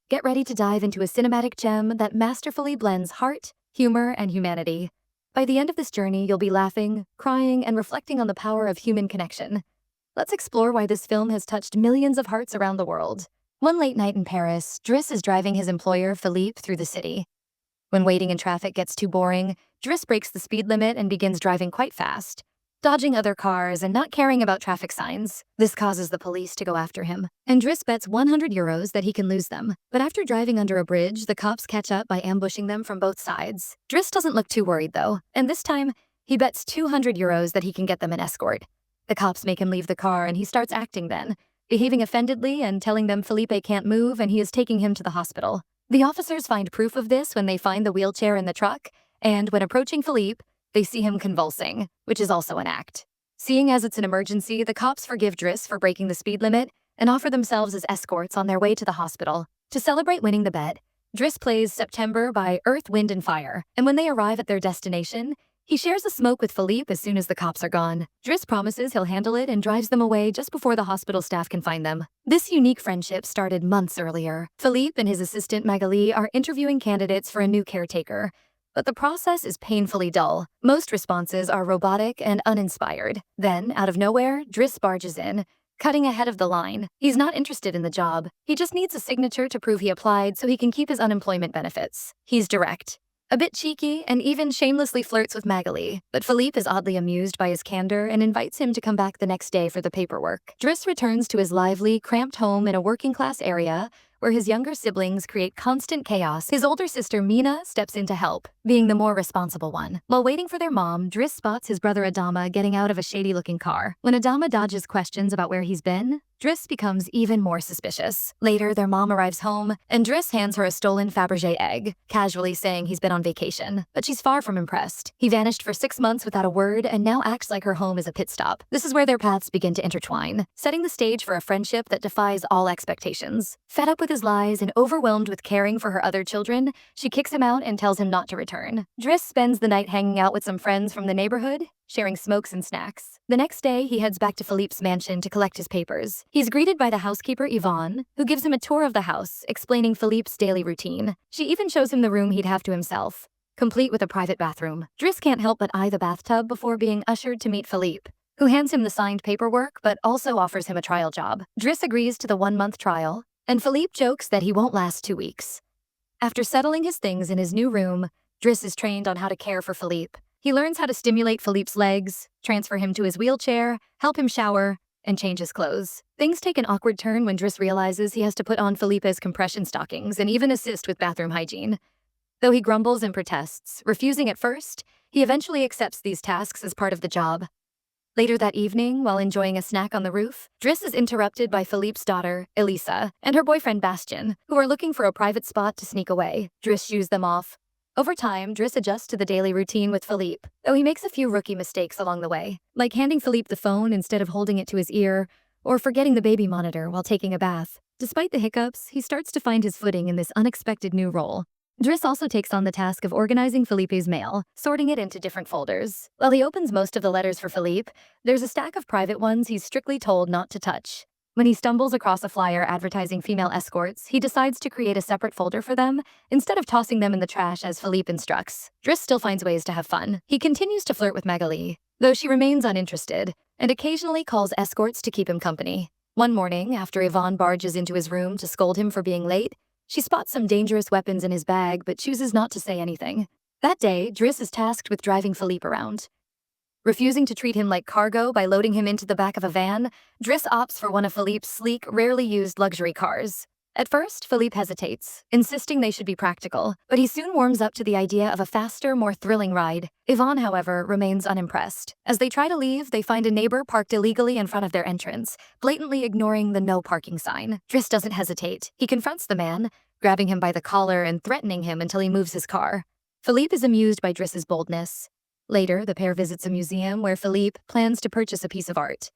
Get ready to dive into a cinematic gem that masterfully blends heart, humor, and humanity. By the end of this journey, you'll be laughing, crying, and reflecting on the power of human connection. Let's explore why this film has touched millions of hearts around the world. One late night in Paris, Driss is driving his employer, Philippe, through the city. When waiting in traffic gets too boring, Driss breaks the speed limit and begins driving quite fast, dodging other cars and not caring about traffic signs. This causes the police to go after him, and Driss bets €100 that he can lose them. But after driving under a bridge, the cops catch up by ambushing them from both sides. Driss doesn't look too worried though, and this time, he bets €200 that he can get them an escort. The cops make him leave the car and he starts acting then, behaving offendedly and telling them Felipe can't move and he is taking him to the hospital. The officers find proof of this when they find the wheelchair in the truck, and when approaching Philippe, they see him convulsing, which is also an act. Seeing as it's an emergency, the cops forgive Driss for breaking the speed limit and offer themselves as escorts on their way to the hospital. To celebrate winning the bet, Driss plays September by Earth, Wind, and Fire, and when they arrive at their destination, he shares a smoke with Philippe as soon as the cops are gone. Driss promises he'll handle it and drives them away just before the hospital staff can find them. This unique friendship started months earlier. Philippe and his assistant Magali are interviewing candidates for a new caretaker, but the process is painfully dull. Most responses are robotic and uninspired. Then, out of nowhere, Driss barges in, cutting ahead of the line. He's not interested in the job. He just needs a signature to prove he applied so he can keep his unemployment benefits. He's direct, a bit cheeky, and even shamelessly flirts with Magali, but Philippe is oddly amused by his candor and invites him to come back the next day for the paperwork. Driss returns to his lively, cramped home in a working-class area where his younger siblings create constant chaos. His older sister Mina steps in to help, being the more responsible one. While waiting for their mom, Driss spots his brother Adama getting out of a shady-looking car. When Adama dodges questions about where he's been, Driss becomes even more suspicious. Later, their mom arrives home, and Driss hands her a stolen Fabergé egg, casually saying he's been on vacation. But she's far from impressed. He vanished for 6 months without a word and now acts like her home is a pit stop. This is where their paths begin to intertwine, setting the stage for a friendship that defies all expectations. Fed up with his lies and overwhelmed with caring for her other children, she kicks him out and tells him not to return. Driss spends the night hanging out with some friends from the neighborhood, sharing smokes and snacks. The next day, he heads back to Philippe's mansion to collect his papers. He's greeted by the housekeeper Yvonne, who gives him a tour of the house, explaining Philippe's daily routine. She even shows him the room he'd have to himself, complete with a private bathroom. Driss can't help but eye the bathtub before being ushered to meet Philippe, who hands him the signed paperwork but also offers him a trial job. Driss agrees to the 1-month trial, and Philippe jokes that he won't last 2 weeks. After settling his things in his new room, Driss is trained on how to care for Philippe. He learns how to stimulate Philippe's legs, transfer him to his wheelchair, help him shower, and change his clothes. Things take an awkward turn when Driss realizes he has to put on Felipe's compression stockings and even assist with bathroom hygiene. Though he grumbles and protests, refusing at first, he eventually accepts these tasks as part of the job. Later that evening, while enjoying a snack on the roof, Driss is interrupted by Philippe's daughter, Elisa, and her boyfriend Bastien, who are looking for a private spot to sneak away. Driss shoos them off. Over time, Driss adjusts to the daily routine with Philippe, though he makes a few rookie mistakes along the way, like handing Philippe the phone instead of holding it to his ear, or forgetting the baby monitor while taking a bath. Despite the hiccups, he starts to find his footing in this unexpected new role. Driss also takes on the task of organizing Felipe's mail, sorting it into different folders. While he opens most of the letters for Philippe, there's a stack of private ones he's strictly told not to touch. When he stumbles across a flyer advertising female escorts, he decides to create a separate folder for them instead of tossing them in the trash as Philippe instructs. Driss still finds ways to have fun. He continues to flirt with Magali, though she remains uninterested, and occasionally calls escorts to keep him company. One morning, after Yvonne barges into his room to scold him for being late, she spots some dangerous weapons in his bag but chooses not to say anything. That day, Driss is tasked with driving Philippe around. Refusing to treat him like cargo by loading him into the back of a van, Driss opts for one of Philippe's sleek, rarely used luxury cars. At first, Philippe hesitates, insisting they should be practical, but he soon warms up to the idea of a faster, more thrilling ride. Yvonne, however, remains unimpressed. As they try to leave, they find a neighbor parked illegally in front of their entrance, blatantly ignoring the no parking sign. Driss doesn't hesitate. He confronts the man, grabbing him by the collar and threatening him until he moves his car. Philippe is amused by Driss's boldness. Later, the pair visits a museum where Philippe plans to purchase a piece of art,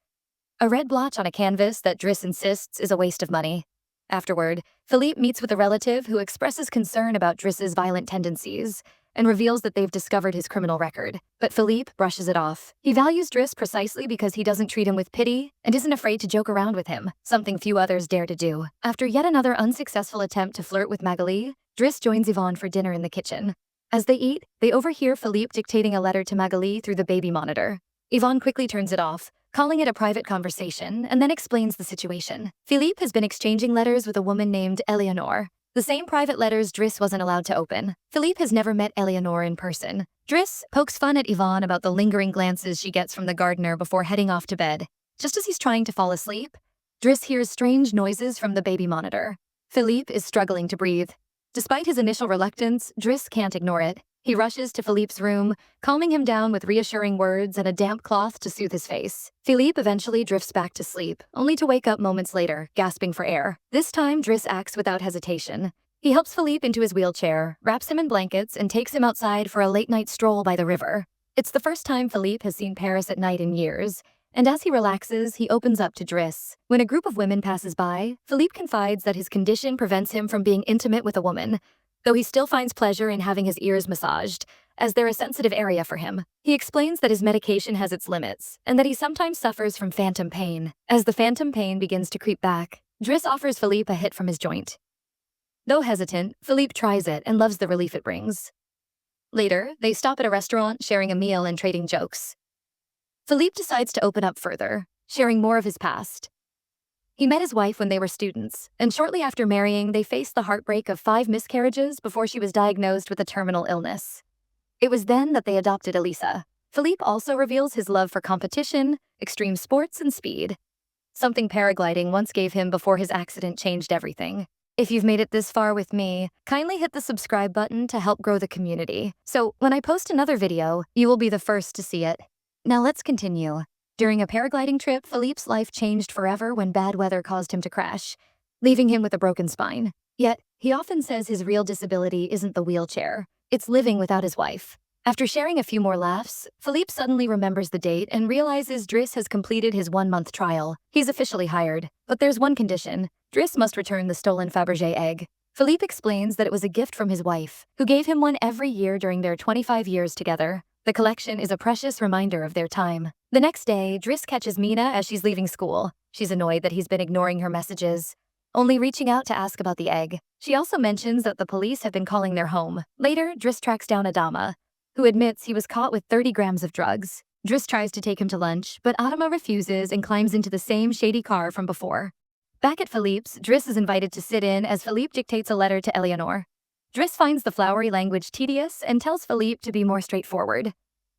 a red blotch on a canvas that Driss insists is a waste of money. Afterward, Philippe meets with a relative who expresses concern about Driss's violent tendencies, and reveals that they've discovered his criminal record. But Philippe brushes it off. He values Driss precisely because he doesn't treat him with pity and isn't afraid to joke around with him, something few others dare to do. After yet another unsuccessful attempt to flirt with Magali, Driss joins Yvonne for dinner in the kitchen. As they eat, they overhear Philippe dictating a letter to Magali through the baby monitor. Yvonne quickly turns it off, calling it a private conversation, and then explains the situation. Philippe has been exchanging letters with a woman named Eleanor, the same private letters Driss wasn't allowed to open. Philippe has never met Eleanor in person. Driss pokes fun at Yvonne about the lingering glances she gets from the gardener before heading off to bed. Just as he's trying to fall asleep, Driss hears strange noises from the baby monitor. Philippe is struggling to breathe. Despite his initial reluctance, Driss can't ignore it. He rushes to Philippe's room, calming him down with reassuring words and a damp cloth to soothe his face. Philippe eventually drifts back to sleep, only to wake up moments later, gasping for air. This time, Driss acts without hesitation. He helps Philippe into his wheelchair, wraps him in blankets, and takes him outside for a late-night stroll by the river. It's the first time Philippe has seen Paris at night in years, and as he relaxes, he opens up to Driss. When a group of women passes by, Philippe confides that his condition prevents him from being intimate with a woman, though he still finds pleasure in having his ears massaged, as they're a sensitive area for him. He explains that his medication has its limits, and that he sometimes suffers from phantom pain. As the phantom pain begins to creep back, Driss offers Philippe a hit from his joint. Though hesitant, Philippe tries it and loves the relief it brings. Later, they stop at a restaurant, sharing a meal and trading jokes. Philippe decides to open up further, sharing more of his past. He met his wife when they were students, and shortly after marrying, they faced the heartbreak of 5 miscarriages before she was diagnosed with a terminal illness. It was then that they adopted Elisa. Philippe also reveals his love for competition, extreme sports, and speed, something paragliding once gave him before his accident changed everything. If you've made it this far with me, kindly hit the subscribe button to help grow the community, so when I post another video, you will be the first to see it. Now let's continue. During a paragliding trip, Philippe's life changed forever when bad weather caused him to crash, leaving him with a broken spine. Yet, he often says his real disability isn't the wheelchair, it's living without his wife. After sharing a few more laughs, Philippe suddenly remembers the date and realizes Driss has completed his 1-month trial. He's officially hired, but there's one condition. Driss must return the stolen Fabergé egg. Philippe explains that it was a gift from his wife, who gave him one every year during their 25 years together. The collection is a precious reminder of their time. The next day, Driss catches Mina as she's leaving school. She's annoyed that he's been ignoring her messages, only reaching out to ask about the egg. She also mentions that the police have been calling their home. Later, Driss tracks down Adama, who admits he was caught with 30 grams of drugs. Driss tries to take him to lunch, but Adama refuses and climbs into the same shady car from before. Back at Philippe's, Driss is invited to sit in as Philippe dictates a letter to Eleanor. Driss finds the flowery language tedious and tells Philippe to be more straightforward.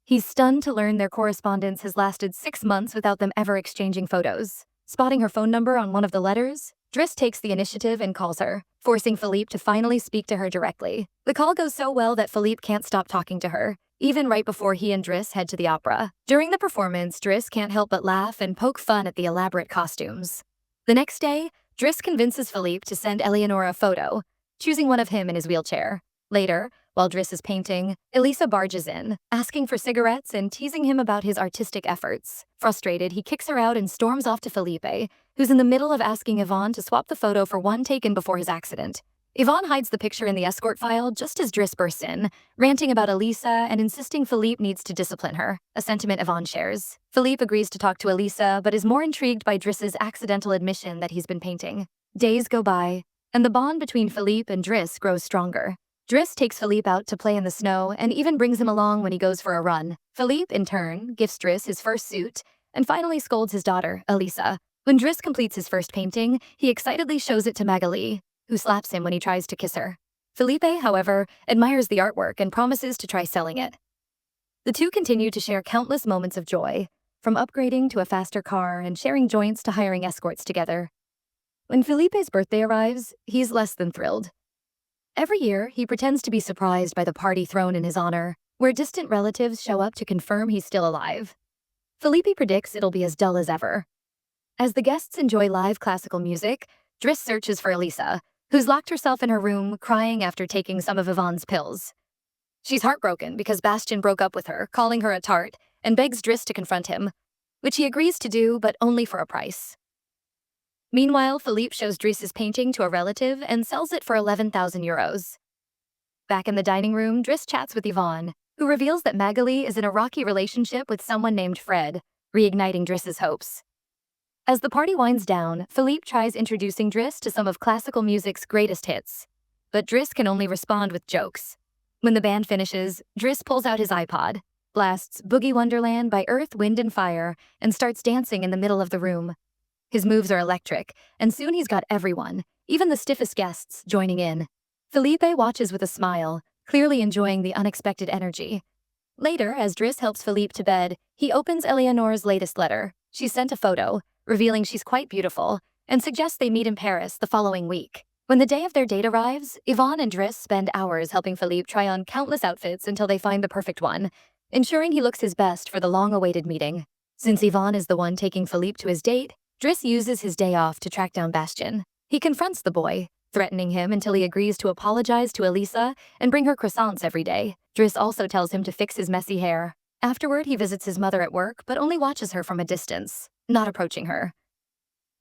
He's stunned to learn their correspondence has lasted 6 months without them ever exchanging photos. Spotting her phone number on one of the letters, Driss takes the initiative and calls her, forcing Philippe to finally speak to her directly. The call goes so well that Philippe can't stop talking to her, even right before he and Driss head to the opera. During the performance, Driss can't help but laugh and poke fun at the elaborate costumes. The next day, Driss convinces Philippe to send Eleanor a photo, choosing one of him in his wheelchair. Later, while Driss is painting, Elisa barges in, asking for cigarettes and teasing him about his artistic efforts. Frustrated, he kicks her out and storms off to Felipe, who's in the middle of asking Yvonne to swap the photo for one taken before his accident. Yvonne hides the picture in the escort file just as Driss bursts in, ranting about Elisa and insisting Philippe needs to discipline her, a sentiment Yvonne shares. Philippe agrees to talk to Elisa, but is more intrigued by Driss's accidental admission that he's been painting. Days go by, and the bond between Philippe and Driss grows stronger. Driss takes Philippe out to play in the snow and even brings him along when he goes for a run. Philippe, in turn, gifts Driss his first suit and finally scolds his daughter, Elisa. When Driss completes his first painting, he excitedly shows it to Magali, who slaps him when he tries to kiss her. Felipe, however, admires the artwork and promises to try selling it. The two continue to share countless moments of joy, from upgrading to a faster car and sharing joints to hiring escorts together. When Felipe's birthday arrives, he's less than thrilled. Every year, he pretends to be surprised by the party thrown in his honor, where distant relatives show up to confirm he's still alive. Felipe predicts it'll be as dull as ever. As the guests enjoy live classical music, Driss searches for Elisa, who's locked herself in her room, crying after taking some of Yvonne's pills. She's heartbroken because Bastien broke up with her, calling her a tart, and begs Driss to confront him, which he agrees to do, but only for a price. Meanwhile, Philippe shows Driss's painting to a relative and sells it for 11,000 euros. Back in the dining room, Driss chats with Yvonne, who reveals that Magali is in a rocky relationship with someone named Fred, reigniting Driss's hopes. As the party winds down, Philippe tries introducing Driss to some of classical music's greatest hits, but Driss can only respond with jokes. When the band finishes, Driss pulls out his iPod, blasts Boogie Wonderland by Earth, Wind and Fire, and starts dancing in the middle of the room. His moves are electric, and soon he's got everyone, even the stiffest guests, joining in. Felipe watches with a smile, clearly enjoying the unexpected energy. Later, as Driss helps Philippe to bed, he opens Eleanor's latest letter. She sent a photo, revealing she's quite beautiful, and suggests they meet in Paris the following week. When the day of their date arrives, Yvonne and Driss spend hours helping Philippe try on countless outfits until they find the perfect one, ensuring he looks his best for the long-awaited meeting. Since Yvonne is the one taking Philippe to his date, Driss uses his day off to track down Bastien. He confronts the boy, threatening him until he agrees to apologize to Elisa and bring her croissants every day. Driss also tells him to fix his messy hair. Afterward, he visits his mother at work, but only watches her from a distance, not approaching her.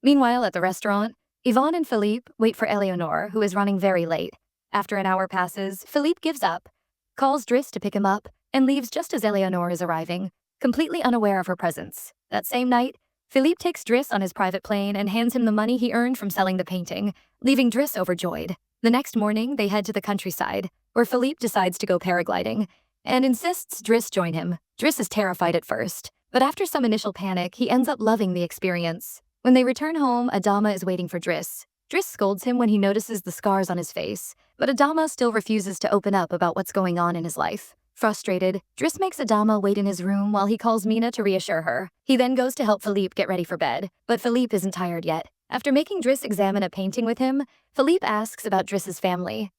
Meanwhile, at the restaurant, Yvonne and Philippe wait for Eleanor, who is running very late. After an hour passes, Philippe gives up, calls Driss to pick him up, and leaves just as Eleanor is arriving, completely unaware of her presence. That same night, Philippe takes Driss on his private plane and hands him the money he earned from selling the painting, leaving Driss overjoyed. The next morning, they head to the countryside, where Philippe decides to go paragliding, and insists Driss join him. Driss is terrified at first, but after some initial panic, he ends up loving the experience. When they return home, Adama is waiting for Driss. Driss scolds him when he notices the scars on his face, but Adama still refuses to open up about what's going on in his life. Frustrated, Driss makes Adama wait in his room while he calls Mina to reassure her. He then goes to help Philippe get ready for bed, but Philippe isn't tired yet. After making Driss examine a painting with him, Philippe asks about Driss's family.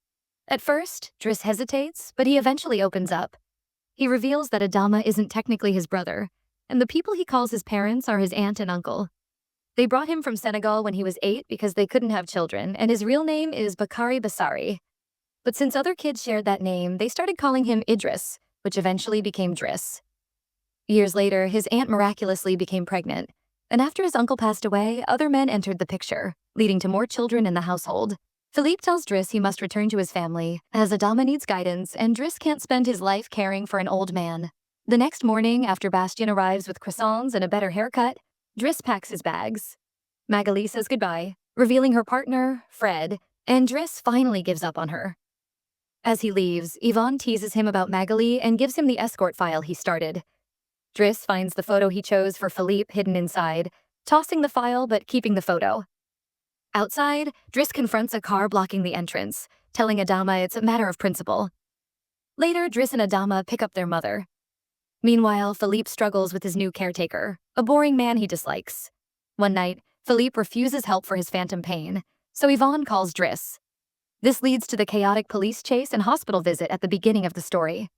At first, Driss hesitates, but he eventually opens up. He reveals that Adama isn't technically his brother, and the people he calls his parents are his aunt and uncle. They brought him from Senegal when he was 8 because they couldn't have children, and his real name is Bakari Bassari. But since other kids shared that name, they started calling him Idris, which eventually became Driss. Years later, his aunt miraculously became pregnant, and after his uncle passed away, other men entered the picture, leading to more children in the household. Philippe tells Driss he must return to his family, as Adama needs guidance, and Driss can't spend his life caring for an old man. The next morning, after Bastien arrives with croissants and a better haircut, Driss packs his bags. Magali says goodbye, revealing her partner, Fred, and Driss finally gives up on her. As he leaves, Yvonne teases him about Magali and gives him the escort file he started. Driss finds the photo he chose for Philippe hidden inside, tossing the file but keeping the photo. Outside, Driss confronts a car blocking the entrance, telling Adama it's a matter of principle. Later, Driss and Adama pick up their mother. Meanwhile, Philippe struggles with his new caretaker, a boring man he dislikes. One night, Philippe refuses help for his phantom pain, so Yvonne calls Driss. This leads to the chaotic police chase and hospital visit at the beginning of the story.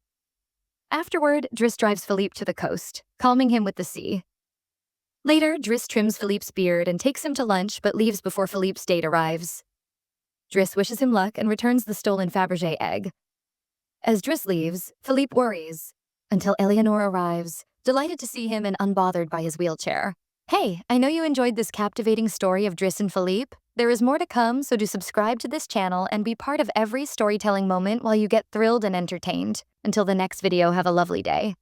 Afterward, Driss drives Philippe to the coast, calming him with the sea. Later, Driss trims Philippe's beard and takes him to lunch but leaves before Philippe's date arrives. Driss wishes him luck and returns the stolen Fabergé egg. As Driss leaves, Philippe worries, until Eleanor arrives, delighted to see him and unbothered by his wheelchair. Hey, I know you enjoyed this captivating story of Driss and Philippe. There is more to come, so do subscribe to this channel and be part of every storytelling moment while you get thrilled and entertained. Until the next video, have a lovely day.